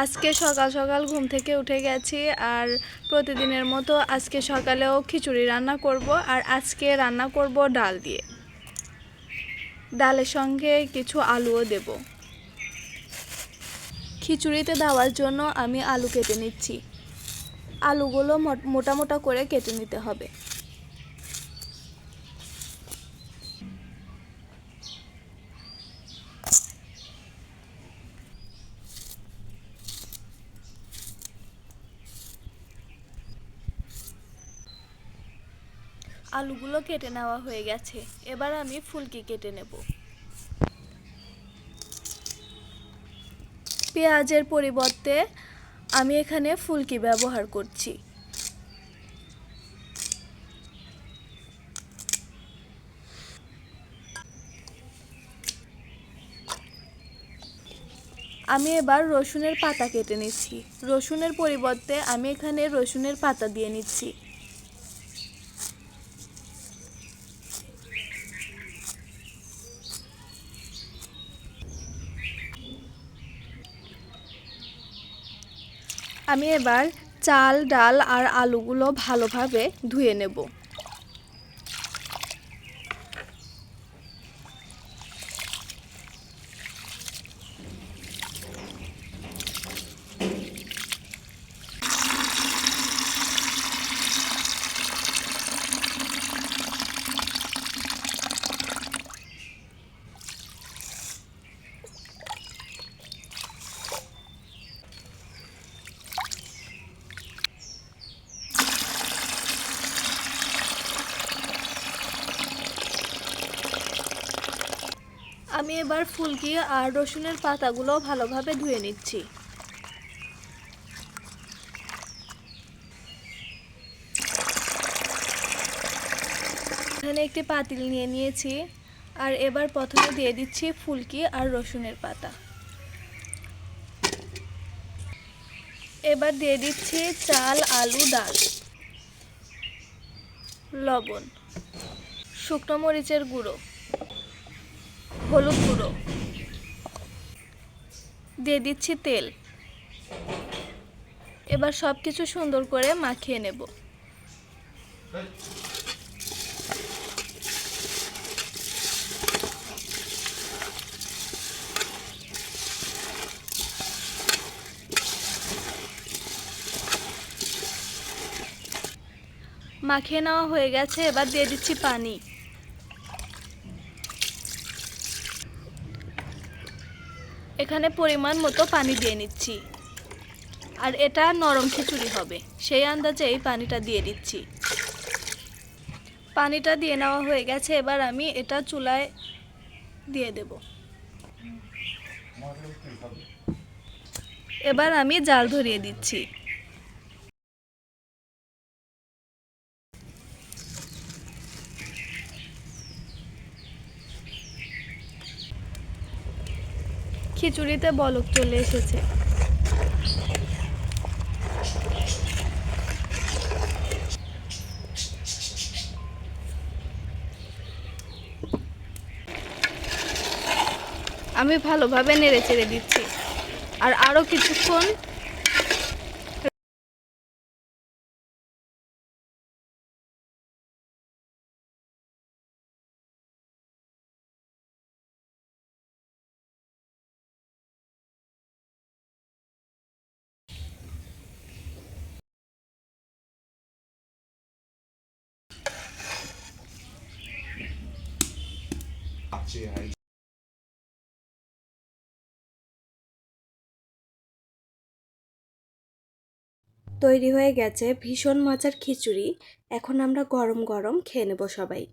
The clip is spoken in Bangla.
আজকে সকাল সকাল ঘুম থেকে উঠে গেছি আর প্রতিদিনের মতো আজকে সকালেও খিচুড়ি রান্না করব আর আজকে রান্না করব ডাল দিয়ে। ডালের সঙ্গে কিছু আলুও দেব। খিচুড়িতে দেওয়ার জন্য আমি আলু কেটে নিচ্ছি। আলুগুলো মোটা মোটা করে কেটে নিতে হবে। আলুগুলো কেটে নেওয়া হয়ে গেছে, এবার আমি ফুলকি কেটে নেব। পেঁয়াজের পরিবর্তে আমি এখানে ফুলকি ব্যবহার করছি। আমি এবার রসুনের পাতা কেটে নিচ্ছি। রসুনের পরিবর্তে আমি এখানে রসুনের পাতা দিয়ে নিচ্ছি। আমি এবার চাল, ডাল আর আলুগুলো ভালোভাবে ধুয়ে নেব। আমি এবার ফুলকি আর রসুনের পাতাগুলো ভালোভাবে ধুয়ে নিচ্ছি। এখানে একটি পাতিল নিয়ে নিয়েছি আর এবার প্রথমে দিয়ে দিচ্ছি ফুলকি আর রসুনের পাতা। এবার দিয়ে দিচ্ছি চাল, আলু, ডাল, লবণ, শুকনো মরিচের গুঁড়ো, হলুদ গুঁড়ো, দিয়ে দিচ্ছি তেল। এবার সবকিছু সুন্দর করে মাখিয়ে নেব। মাখিয়ে নেওয়া হয়ে গেছে, এবার দিয়ে দিচ্ছি পানি। এখানে পরিমাণ মতো পানি দিয়ে নিচ্ছি আর এটা নরম খিচুড়ি হবে, সেই আন্দাজে এই পানিটা দিয়ে দিচ্ছি। পানিটা দিয়ে নেওয়া হয়ে গেছে, এবার আমি এটা চুলায় দিয়ে দেব। এবার আমি জাল ধরিয়ে দিচ্ছি। খিচুড়িতে বলক চলে এসেছে। আমি ভালোভাবে নেড়ে চেড়ে দিচ্ছি আর আরো কিছুক্ষণ তৈরি হয়ে গেছে ভীষণ মজার খিচুড়ি। এখন আমরা গরম গরম খেয়ে নেব সবাই।